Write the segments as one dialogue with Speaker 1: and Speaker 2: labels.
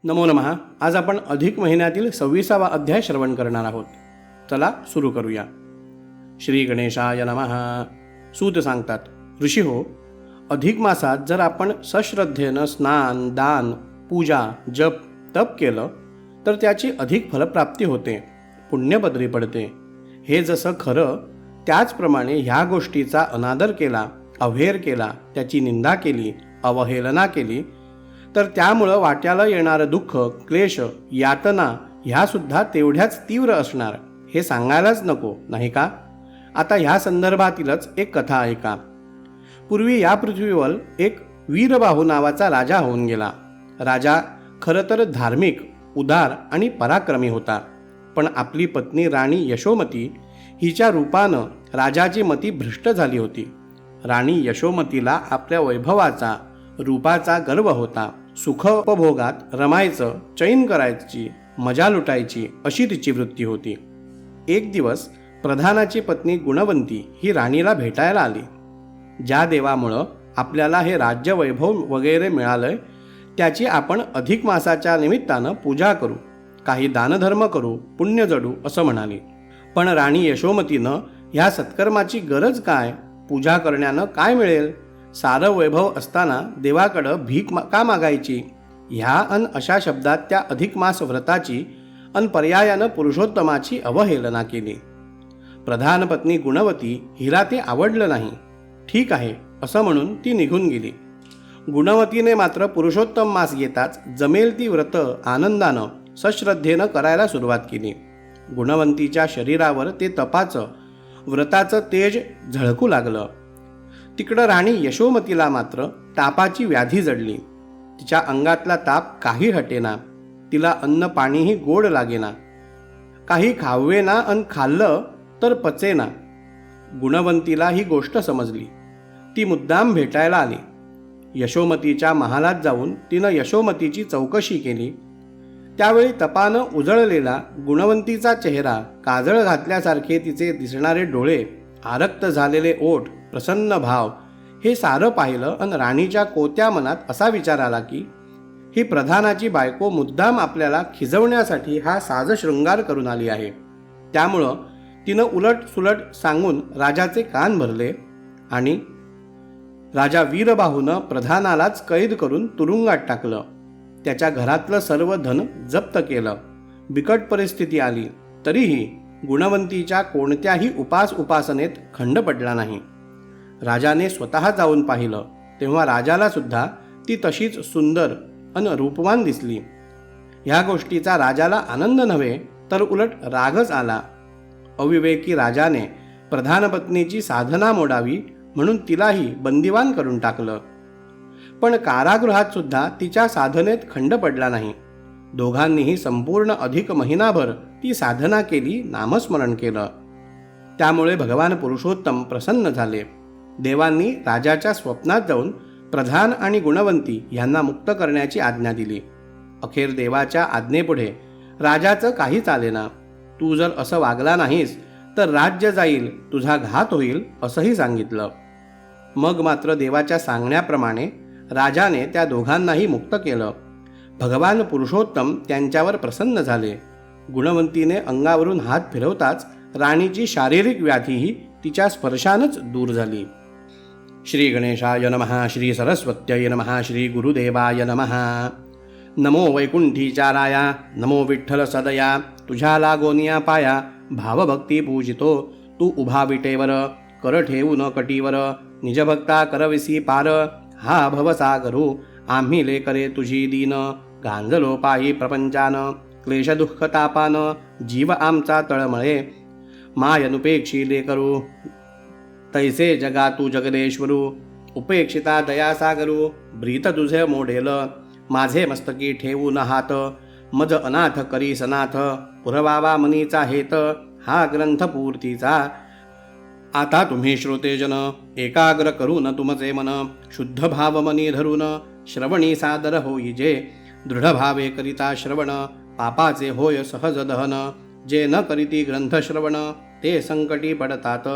Speaker 1: नमो नमः. आज आपण अधिक महिन्यातील 26वा अध्याय श्रवण करणार आहोत. चला सुरू करूया. श्री गणेशाय नमः. सूत सांगतात, ऋषी हो, अधिक मासात जर आपण सश्रद्धेनं स्नान, दान, पूजा, जप, तप केलं तर त्याची अधिक फलप्राप्ती होते, पुण्यपदरी पडते. हे जसं खरं, त्याचप्रमाणे ह्या गोष्टीचा अनादर केला, अवहेर केला, त्याची निंदा केली, अवहेलना केली तर त्यामुळं वाट्याला येणारं दुःख, क्लेश, यातना ह्यासुद्धा तेवढ्याच तीव्र असणार, हे सांगायलाच नको, नाही का? आता ह्या संदर्भातीलच एक कथा ऐका. पूर्वी या पृथ्वीवर एक वीरबाहू नावाचा राजा होऊन गेला. राजा खरं तर धार्मिक, उदार आणि पराक्रमी होता. पण आपली पत्नी राणी यशोमती हिच्या रूपानं राजाची मती भ्रष्ट झाली होती. राणी यशोमतीला आपल्या वैभवाचा, रूपाचा गर्व होता. सुखोपभोगात रमायचं, चैन करायची, मजा लुटायची अशी तिची वृत्ती होती. एक दिवस प्रधानाची पत्नी गुणवंती ही राणीला भेटायला आली. ज्या देवामुळं आपल्याला हे राज्य वैभव वगैरे मिळालंय त्याची आपण अधिक मासाच्या निमित्तानं पूजा करू, काही दानधर्म करू, पुण्य जडू असं म्हणाली. पण राणी यशोमतीनं ह्या सत्कर्माची गरज काय, पूजा करण्यानं काय मिळेल, सारं वैभव असताना देवाकडं भीक का मागायची, ह्या अन अशा शब्दात त्या अधिक मास व्रताची अन पर्यायानं पुरुषोत्तमाची अवहेलना केली. प्रधान पत्नी गुणवती हिला ते आवडलं नाही. ठीक आहे असं म्हणून ती निघून गेली. गुणवतीने मात्र पुरुषोत्तम मास येताच जमेल ती व्रतं आनंदानं, सश्रद्धेनं करायला सुरुवात केली. गुणवंतीच्या शरीरावर ते तपाचं, व्रताचं तेज झळकू लागलं. तिकडं राणी यशोमतीला मात्र तापाची व्याधी जडली. तिच्या अंगातला ताप काही हटेना. तिला अन्न पाणीही गोड लागेना. काही खावेना अन खाल्लं तर पचेना. गुणवंतीला ही गोष्ट समजली. ती मुद्दाम भेटायला आली. यशोमतीच्या महालात जाऊन तिनं यशोमतीची चौकशी केली. त्यावेळी तपानं उजळलेला गुणवंतीचा चेहरा, काजळ घातल्यासारखे तिचे दिसणारे डोळे, आरक्त झालेले ओठ, प्रसन्न भाव हे सारं पाहिलं अन राणीच्या कोत्या मनात असा विचार आला की ही प्रधानाची बायको मुद्दाम आपल्याला खिजवण्यासाठी हा साजशृंगार करून आली आहे. त्यामुळं तिनं उलट सुलट सांगून राजाचे कान भरले आणि राजा वीरबाहूनं प्रधानालाच कैद करून तुरुंगात टाकलं. त्याच्या घरातलं सर्व धन जप्त केलं. बिकट परिस्थिती आली तरीही गुणवंतीच्या कोणत्याही उपासनेत खंड पडला नाही. राजाने स्वतः जाऊन पाहिलं तेव्हा राजाला सुद्धा ती तशीच सुंदर अन रूपवान दिसली. ह्या गोष्टीचा राजाला आनंद नव्हे तर उलट रागच आला. अविवेकी राजाने प्रधानपत्नीची साधना मोडावी म्हणून तिलाही बंदिवान करून टाकलं. पण कारागृहात सुद्धा तिच्या साधनेत खंड पडला नाही. दोघांनीही संपूर्ण अधिक महिनाभर ती साधना केली, नामस्मरण केलं. त्यामुळे भगवान पुरुषोत्तम प्रसन्न झाले. देवांनी राजाच्या स्वप्नात जाऊन प्रधान आणि गुणवंती यांना मुक्त करण्याची आज्ञा दिली. अखेर देवाच्या आज्ञेपुढे राजाचं काही चालेना. तू जर असं वागला नाहीस तर राज्य जाईल, तुझा घात होईल असंही सांगितलं. मग मात्र देवाच्या सांगण्याप्रमाणे राजाने त्या दोघांनाही मुक्त केलं. भगवान पुरुषोत्तम त्यांच्यावर प्रसन्न झाले. गुणवंतीने अंगावरून हात फिरवताच राणीची शारीरिक व्याधीही तिच्या स्पर्शानच दूर झाली. श्री गणेशाय नमः. श्री सरस्वत्यै नमः. श्री गुरुदेवाय नमः. नमो वैकुंठीचाराया, नमो विठ्ठल सदया, तुझ्या लागोनिया पाया भावभक्ती पूजितो. तू उभा विटेवर, कर ठेवून कटीवर, निजभक्ता करविसी पार. हा भवसागरू आम्ही लेकरे तुझी दीन, गांजलो पायी प्रपंचान, क्लेश दुःख तापान, जीव आमचा तळमळे. मायनुपेक्षी लेकरू, तैसे जगा तू जगदेश्वरू, उपेक्षिता दयासागरू, ब्रीत तुझे मोडेल, माझे मस्तकी ठेवून हात. मज अनाथ करी सनाथ, पुरवावा मनीचा हेत, हा ग्रंथ पूर्तीचा. आता तुम्ही श्रोतेजन, एकाग्र करून तुमचे मन, शुद्ध भाव मनी धरून, श्रवणी सादर होईजे. दृढ भावे करिता श्रवण, पापाचे होय सहज दहन. जे न करीती ग्रंथ श्रवण, ते संकटी पडतात.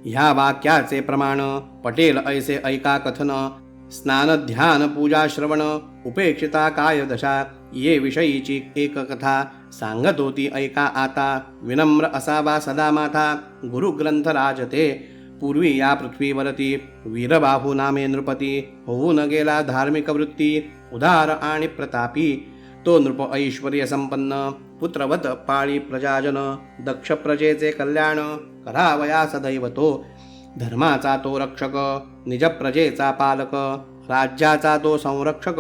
Speaker 1: ह्या वाक्याचे प्रमाण, पटेल ऐसे ऐका कथन. स्नान ध्यान पूजा श्रवण, उपेक्षिता काय दशा, ये विषयीची एक कथा सांगत होती ऐका आता. विनम्र असावा सदा माथा गुरुग्रंथ राजते. पूर्वी या पृथ्वीवरती वीरबाहू नामे नृपती. होऊन गेला धार्मिक वृत्ती उदार आणि प्रतापी. तो नृप ऐश्वर्य संपन्न पुत्रवत पाळी प्रजाजन. दक्ष प्रजेचे कल्याण करावया सदैव तो. धर्माचा तो रक्षक निज प्रजेचा पालक. राज्याचा तो संरक्षक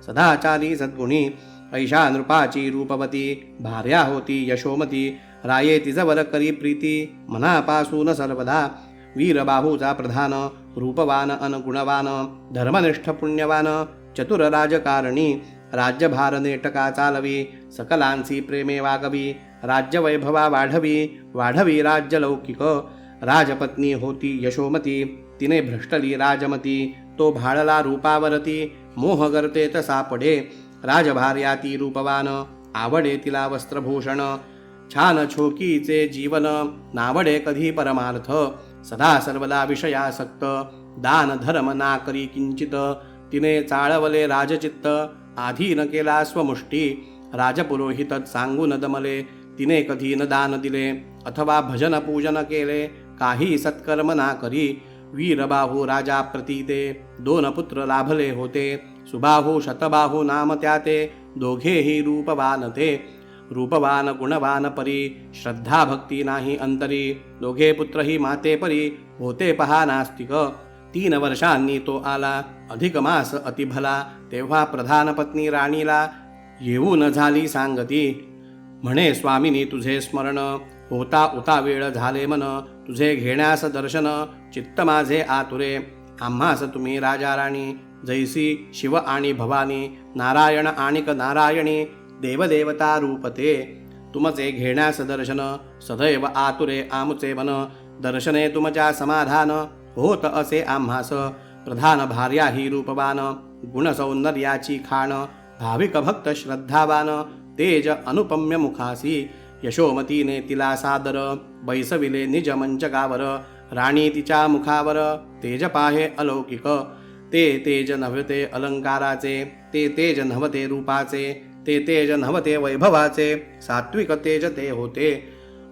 Speaker 1: सदाचारी सद्गुणी. ऐशा नृपाची रूपवती भार्या होती यशोमती. राये तिजवर करी प्रीती मनापासून सर्वदा. वीरबाहूचा प्रधान रूपवान अनगुणवान. धर्मनिष्ठ पुण्यवान चतुर राजकारणी. राज्यभार नेटका चालवी सकलांसी प्रेमे वागवी. राज्यवैभवा वाढवी वाढवी राज्यलौकिक. राजपत्नी होती यशोमती तिने भ्रष्टली राजमती. तो भाळला रूपावरती मोह गर्तेत सापडे. राजभार्या ती रूपवान आवडे तिला वस्त्रभूषण. छान छोकीचे जीवन नावडे कधी परमार्थ. सदा सर्वदा विषयासक्त दान धर्म ना करी किंचित. तिने चाळवले राजचित्त आधीन केला स्वमुष्टी. राजपुरोहित सांगून दमले तिने कधी न दान दिले. अथवा भजन पूजन केले काही सत्कर्म ना करी. वीरबाहू राजा प्रतीते 2 पुत्र लाभले होते. सुबाहू शतबाहू नाम त्याते दोघेही रूपवान ते. रूपवान गुणवान परी श्रद्धा भक्ती नाही अंतरी. दोघे पुत्रही माते परी होते पहा नास्तिक. 3 वर्षांनी तो आला अधिक मास अतिभला. तेव्हा प्रधान पत्नी राणीला येऊन झाली सांगती. म्हणे स्वामिनी तुझे स्मरण होता उता वेळ झाले मन. तुझे घेण्यास दर्शन चित्त माझे आतुरे. आम्हास तुम्ही राजा राणी जैसी शिव आणि भवानी. नारायण आणिक नारायणी देवदेवता रूपते. तुमचे घेण्यास दर्शन सदैव आतुरे आमचे मन. दर्शने तुमच्या समाधान होत असे आम्हास. प्रधान भार्या ही रूपवान गुण सौंदर्याची खाण. भाविक भक्त श्रद्धावान तेज अनुपम्य मुखासी. यशोमतीने तिला सादर बैसविले निज मंचकावर. राणी तिच्या मुखावर तेज पाहे अलौकिक. ते तेज नव्हते अलंकाराचे. ते तेज नव्हते रूपाचे. ते तेज नव्हते वैभवाचे. सात्विक तेज ते होते.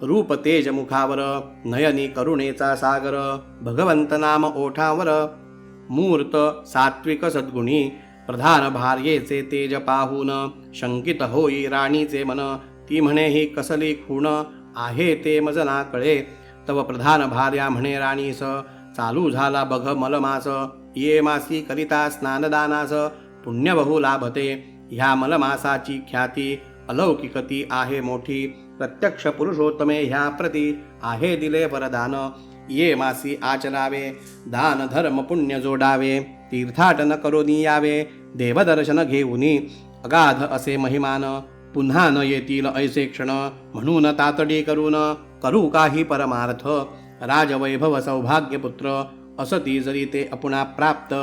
Speaker 1: रूप तेज मुखावर नयनी करुणेचा सागर. भगवंत नाम ओठावर मूर्त सात्विक सद्गुणी. प्रधान भार्येचे तेज पाहून शंकित होई राणीचे मन. ती म्हणे ही कसली खूण आहे ते मज ना कळे. तव प्रधान भार्या म्हणे राणीस चालू झाला बघ मलमास. ये मासी करिता स्नानदानास पुण्यबहू लाभते. ह्या मलमासाची ख्याती अलौकिकती आहे मोठी. प्रत्यक्ष पुरुषोत्तमे ह्या प्रती आहे दिले वरदान. ये मासी आचरावे दान धर्म पुण्य जोडावे. तीर्थाटन करोनी यावे देवदर्शन घेऊनी. अगाध असे महिमान पुन्हा न येतील ऐसे क्षण. म्हणून तातडी करून करू काही परमार्थ. राजवैभव सौभाग्यपुत्र असती जरी ते अपुणा प्राप्त.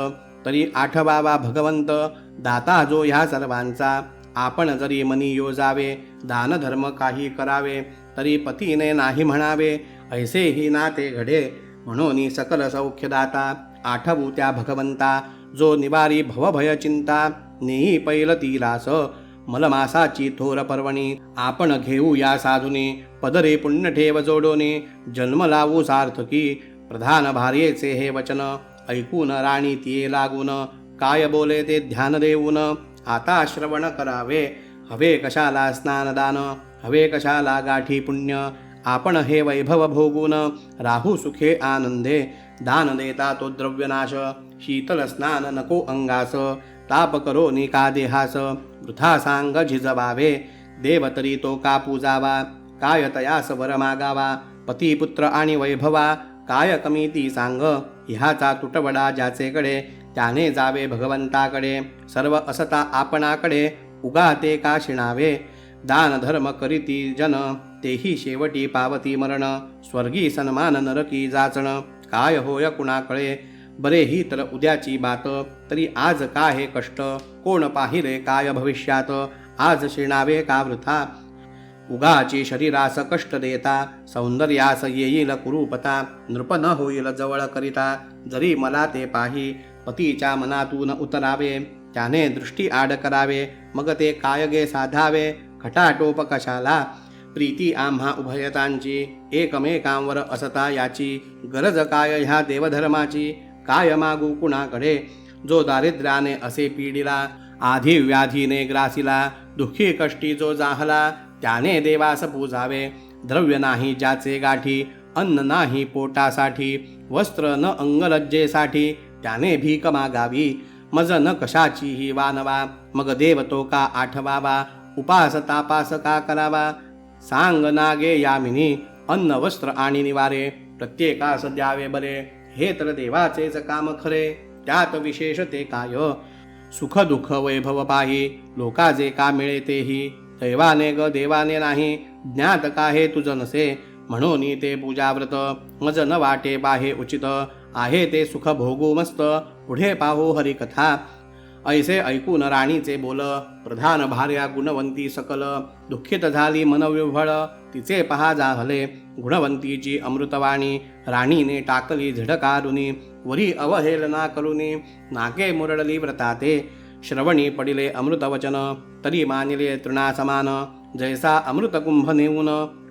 Speaker 1: तरी आठवावा भगवंत दाता जो ह्या सर्वांचा. आपण जरी मनी योजावे दानधर्म काही करावे. तरी पतीने नाही म्हणावे ऐसेही नाते घडे. म्हणून सकल सौख्यदाता आठवू त्या भगवंता. जो निवारी भवभय चिंता नेई पैल तिलास. मलमासाची थोर पर्वणी आपण घेऊ या साधुनी. पदरी पुण्य ठेव जोडोनी जन्म लावू सार्थकी. प्रधान भार्येचे हे वचन ऐकून राणी तिये लागून. काय बोले ते ध्यान देऊन आता श्रवण करावे. हवे कशाला स्नानदान हवे कशाला गाठी पुण्य. आपण हे वैभव भोगून राहू सुखे आनंदे. दान देता तो द्रव्यनाश शीतल स्नान नको अंगास. ताप करो निका देहास वृथा सांग झिजवावे. देव तरी तो का पूजावा काय तयास वर मागावा. पती पुत्र आणि वैभवा काय कमी ती सांग. ह्याचा तुटवडा ज्याचेकडे त्याने जावे भगवंताकडे. सर्व असता आपणाकडे उगा ते का शिणावे. दान धर्म करीती जन तेही शेवटी पावती मरण. स्वर्गी सन्मान नरकी जाचण काय होय कुणाकळे. बरे ही तर उद्याची बात तरी आज काय हे कष्ट. कोण पाहिले काय भविष्यात आज शिणावे का वृथा. उगाची शरीरास कष्ट देता सौंदर्यास येईल कुरूपता. नृप न होईल जवळ करिता जरी मला ते पाही. पतीच्या मनातून उतरावे त्याने दृष्टी आड करावे, मग ते कायगे साधावे, खटाटोप कशाला. प्रीती आम्हा उभयतांची, एकमेकांवर असता याची, गरज काय ह्या देवधर्माची, काय मागू कुणाकडे. जो दारिद्र्याने असे पीडिला, आधी व्याधीने ग्रासिला, दुःखी कष्टी जो जाहला, त्याने देवास पूजावे. द्रव्य नाही ज्याचे गाठी, अन्न नाही पोटासाठी, वस्त्र न अंगलज्जेसाठी, त्याने भीक मागावी. मज न कशाचीही वानवा, मग देव तो का आठवावा. उपास तापास का करावा, सांग नागे यामिनी. अन्न वस्त्र आणि निवारे, प्रत्येकास द्यावे बरे. हे तर देवाचेच काम खरे, त्यात विशेष ते काय. सुख दुःख वैभव पाही, लोकाजे का मिळे तेही. दैवाने ग देवाने नाही, ज्ञात का हे तुझ नसे. म्हणून ते पूजाव्रत, मज न वाटे बाहे उचित. आहे ते सुख भोगू मस्त, पुढे पाहू हरिकथा. ऐसे ऐकून राणीचे बोल, प्रधान भार्या गुणवंती सकल. दुःखित झाली मनविव्हळ, तिचे पहा जाहले. गुणवंतीची अमृतवाणी, राणीने टाकली झडकारुनी. वरी अवहेलना करुनी, नाके मुरडली व्रताते. श्रवणी पडिले अमृतवचन, तरी मानिले तृणासमान. जैसा अमृतकुंभ नेऊन,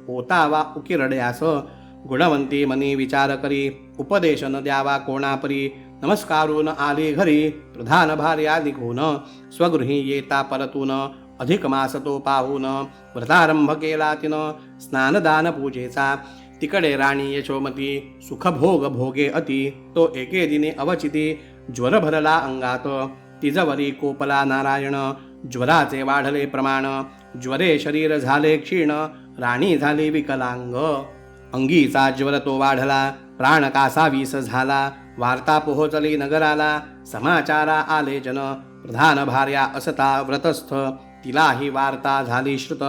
Speaker 1: ओतावा उकिरड्यास. गुणवंती मनी विचार करी, उपदेश न द्यावा कोणापरी. नमस्कारून आली घरी, प्रधान भार्या निघून. स्वगृही येता परतून, अधिक मास तो पाहून. व्रतारंभ केला तिनं, स्नानदान पूजेचा. तिकडे राणी यशोमती, सुखभोग भोगे अति. तो एके दिने अवचिती, ज्वर भरला अंगात. तिजवरी कोपला नारायण, ज्वराचे वाढले प्रमाण. ज्वरे शरीर झाले क्षीण, राणी झाली विकलांग. अंगीचा ज्वर तो वाढला, प्राण कासावीस झाला. वार्ता पोहोचली नगराला, समाचारा आले जन. प्रधान भार्या असता व्रतस्थ, तिलाही वार्ता झाली श्रुत.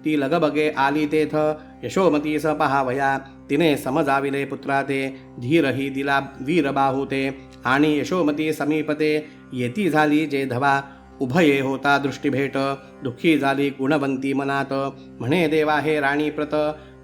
Speaker 1: ती लगबगे आली तेथ, यशोमतीस पहावया. तिने समजाविले पुत्रा ते, धीरही दिला वीर बाहुते. आणि यशोमती समीपते, येती झाली जे धवा. उभये होता दृष्टीभेट, दुःखी झाली गुणवंती मनात. म्हणे देवा हे राणी प्रत,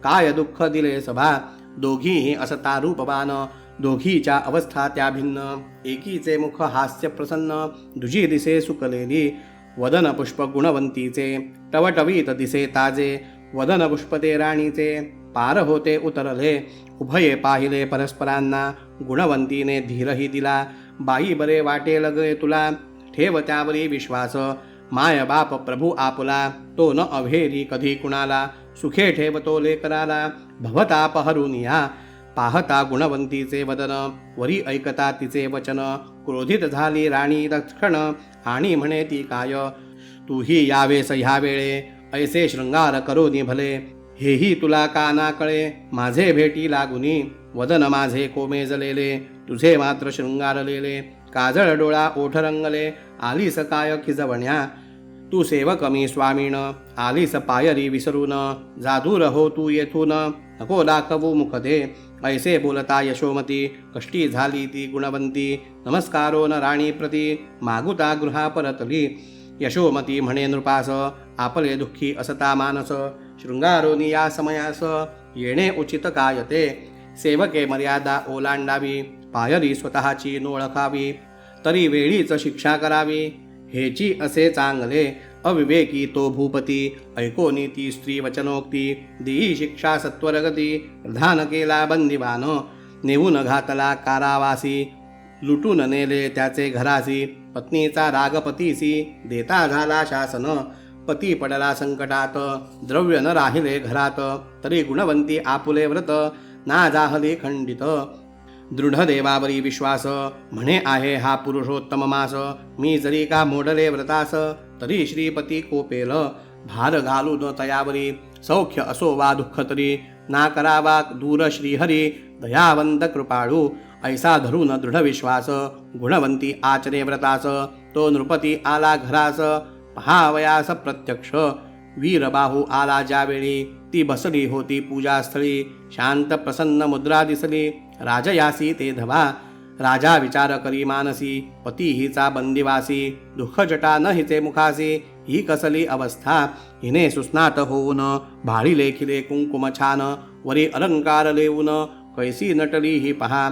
Speaker 1: काय दुःख दिले सभा. दोघीही असता रूपवान, दोघीच्या अवस्था त्या भिन्न. एकीचे मुख हास्य प्रसन्न, दुजी दिसे सुकलेली. वदन पुष्प गुणवंतीचे, टवटवीत दिसे ताजे. वदन पुष्प ते राणीचे, पार होते उतरले. उभये पाहिले परस्परांना, गुणवंतीने धीरही दिला. बाई बरे वाटे लगे तुला, ठेव त्यावरी विश्वास. माय बाप प्रभू आपुला, तो न अभेरी कधी कुणाला. सुखे ठेवतो लेकराला, भवताप हरून या. पाहता गुणवंतीचे वदन, वरी ऐकता तिचे वचन. क्रोधित झाली राणी दक्षण, आणि म्हणे ती काय. तूही यावेस ह्या वेळे, ऐसे शृंगार करोनी भले. हेही तुला का ना कळे, माझे भेटी लागुनी. वदन माझे कोमेजलेले, तुझे मात्र शृंगारलेले. काजळ डोळा ओठ रंगले, आलीस काय खिजवण्या. तू सेवक मी स्वामीण, आलीस पायरी विसरून. जादूर हो तू येथून, नको दाखवू मुख दे. ऐसे बोलता यशोमती, कष्टी झाली ती गुणवंती. नमस्कारो न राणी प्रती, मागुता गृहा परतली. यशोमती म्हणे नृपास, आपले दुःखी असता मानस. शृंगारोनी या समयास, येणे उचित कायते. सेवके मर्यादा ओलांडावी, पायरी स्वतःची नोळखावी. तरी वेळीच शिक्षा करावी, हेची असे चांगले. अविवेकी तो भूपती, ऐकोनी ती स्त्री वचनोक्ती. देई शिक्षा सत्वरगती, प्रधान केला बंदिवान. नेऊन घातला कारावासी, लुटून नेले त्याचे घरासी. पत्नीचा रागपतीसी, देता झाला शासन. पती पडला संकटात, द्रव्य न राहिले घरात. तरी गुणवंती आपुले व्रत, ना जाहले खंडित. दृढ देवावरी विश्वास, म्हणे आहे हा पुरुषोत्तम मास. मी जरी का मोडले व्रतास, तरी श्रीपती कोपेल. भार घालून तयावरी, सौख्य असो वा दुःख तरी. ना करावा दूर श्रीहरी, दयावंत कृपाळू. ऐसा धरून दृढ विश्वास, गुणवंती आचरे व्रतास. तो नृपती आला घरास, पहावयास प्रत्यक्ष. वीरबाहू आला ज्यावेळी, ती बसली होती पूजास्थळी. शांत प्रसन्न मुद्रा दिसली, राजयासी ते धवा. राजा विचार करी मानसी, पती हिचा बंदिवासी. दुःख जटा न हिचे मुखासी, ही कसली अवस्था. हिने सुस्नात होऊन, भाळी लेखिले कुंकुम छान. वरी अलंकार लेऊन, कैसी नटली ही पहा.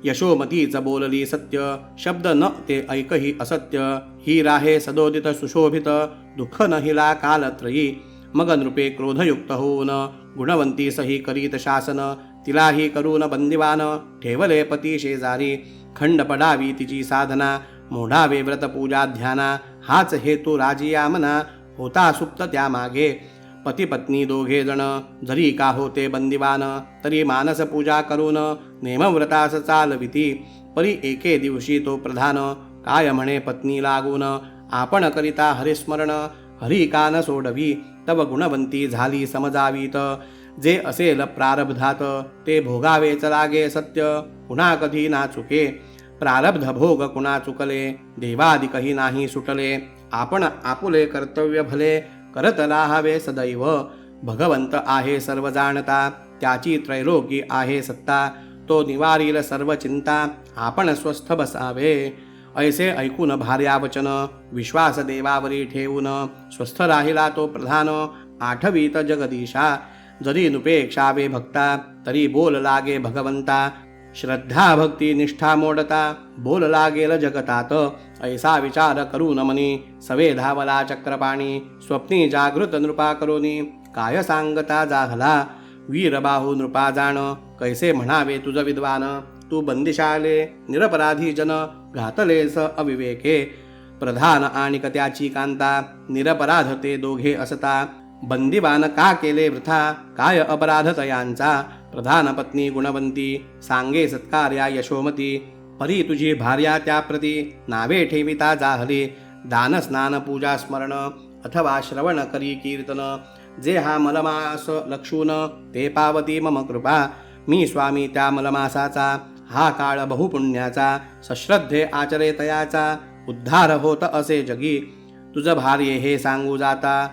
Speaker 1: यशोमतीच बोलली सत्य, शब्द न ते ऐकही असत्य. ही राहे सदोदित सुशोभित, दुःख न हिला कालत्रयी. मग नृपे क्रोधयुक्त होऊन, गुणवंती सही करीत शासन. तिलाही करून बंदिवान, ठेवले पती शेजारी. खंड पडावी तिची साधना, मोडावे व्रत पूजा ध्याना. हाच हेतू राजिया मना, होता सुप्त त्यामागे. पती पत्नी दोघे जण, जरी का होते बंदिवान. तरी मानस पूजा करून, नेमव्रतास चालविती. परी एके दिवशी तो प्रधान, काय म्हणे पत्नी लागून. आपण करिता हरिस्मरण, हरी कान सोडवी. तव गुणवंती झाली समजावीत. जे असेल प्रारब्धात, ते भोगावेच लागे सत्य. पुन्हा कधी ना चुके, प्रारब्ध भोग कुणा चुकले. देवादिकही नाही सुटले, आपण आपुले कर्तव्य भले. करत राहावे सदैव, भगवंत आहे सर्व जाणता. त्याची त्रैलोकी आहे सत्ता, तो निवारील सर्व चिंता. आपण स्वस्थ बसावे. ऐसे ऐकून भार्या वचन, विश्वास देवावरी ठेवून. स्वस्थ राहिला तो प्रधान, आठवीत जगदीशा. जरी नुपेक्षावे भक्ता, तरी बोल लागे भगवंता. श्रद्धा भक्ती निष्ठा मोडता, बोल लागेल जगतात. ऐसा विचार करून मनी, सवे धावला चक्रपाणी. स्वप्नी जागृत नृपा करोनी, काय सांगता जाहला. वीरबाहू नृपा जाण, कैसे म्हणावे तुझ विद्वान. तू बंदिशाले निरपराधी जन, घातलेस अविवेके. प्रधान आणि त्याची कांता, निरपराध ते दोघे असता. बंदिवान का केले वृथा, काय अपराध तयांचा. प्रधान पत्नी गुणवंती, सांगे सत्कार्या यशोमती. परी तुझी भार्या त्याप्रती, नावे ठेविता जाहली. दान स्नान पूजा स्मरण, अथवा श्रवण करी कीर्तन. जे हा मलमास लक्षून, ते पावती मम कृपा. मी स्वामी त्या मलमासाचा, हा काळ बहुपुण्याचा. सश्रद्धे आचरे तयाचा, उद्धार होत असे जगी. तुझ भार्ये हे सांगू जाता,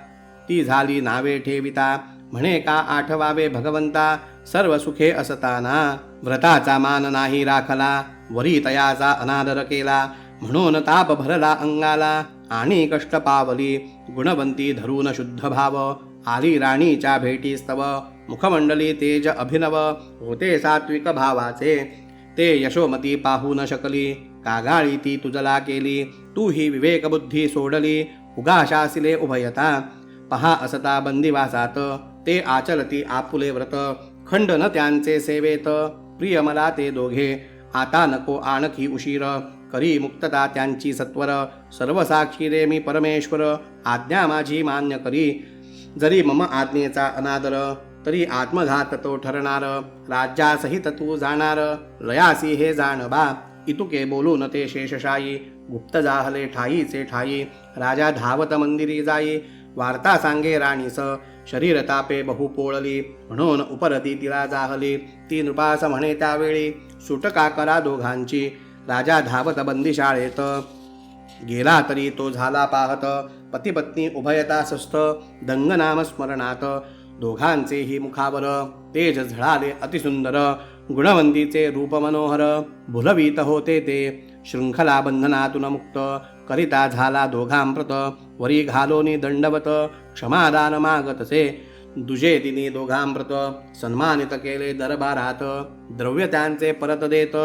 Speaker 1: ती झाली नावे ठेविता. म्हणे का आठवावे भगवंता, सर्व सुखे असताना. व्रताचा मान नाही राखला, वरी तयाचा अनादर केला. म्हणून ताप भरला अंगाला, आणि कष्ट पावली. गुणवंती धरून शुद्ध भाव, आली राणीच्या भेटीस्तव. मुखमंडली तेज अभिनव, होते सात्विक भावाचे. ते यशोमती पाहू न शकली, कागाळी ती तुजला केली. तू ही विवेक बुद्धी सोडली, उगाशासिले उभयता. पहा असता बंदिवासात, ते आचलती आपुले व्रत. खंड न त्यांचे सेवेत, प्रिय मला ते दोघे. आता नको आणखी उशीर, करी मुक्तता त्यांची सत्वर. सर्व साक्षी रे मी परमेश्वर, आज्ञा माझी मान्य करी. जरी मम आज्ञेचा अनादर, तरी आत्मघात तो ठरणार. राज्यासहित तू जाणार, लयासी हे जाण बा. इतुके बोलून ते शेषशायी, गुप्त जाहले ठाईचे ठाई. राजा धावत मंदिरी जाई, वार्ता सांगे राणीस. शरीर तापे बहु पोळली, म्हणून उपरती तिला जाहली. ती नृपास म्हणे त्यावेळी, सुटका करा दोघांची. राजा धावत बंदिशाळेत, गेला तरी तो झाला पाहत. पतिपत्नी उभयता सुस्त, दंगनाम स्मरणात. दोघांचेही मुखावर, तेज झळाले अतिसुंदर. गुणवंतीचे रूप मनोहर, भुलवीत होते ते. शृंखला बंधनातून मुक्त, करिता झाला दोघांप्रत. वरी घालोनी दंडवत, क्षमादान मागतसे. दुजे तिने दोघांप्रत, सन्मानित केले दरबारात. द्रव्य त्यांचे परत देत,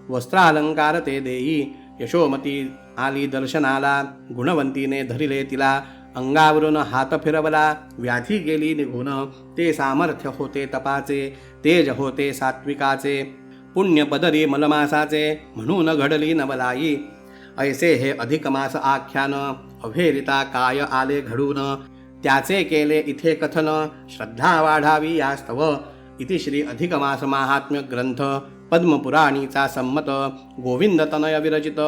Speaker 1: वस्त्रालंकार ते देई. यशोमती आली दर्शनाला, गुणवंतीने धरिले तिला. अंगावरून हात फिरवला, व्याधी गेली निघून. ते सामर्थ्य होते तपाचे, तेज होते सात्विकाचे. पुण्य पदरी मलमासाचे, म्हणून घडली नवलाई. ऐसे हे अधिक मास आख्यान, अभेरिता काय आले घडून. त्याचे केले इथे कथन, श्रद्धा वाढावी यास्तव. इति श्री अधिक मास महात्म्य ग्रंथ पद्मपुराणीचा संमत. गोविंद तनय विरचित.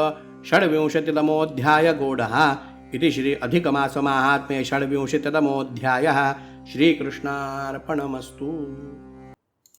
Speaker 1: 26तमोऽध्याय गोडहा. इति श्री अधिक मास महात्म्ये 26तमोऽध्यायः. श्रीकृष्णार्पणमस्तु.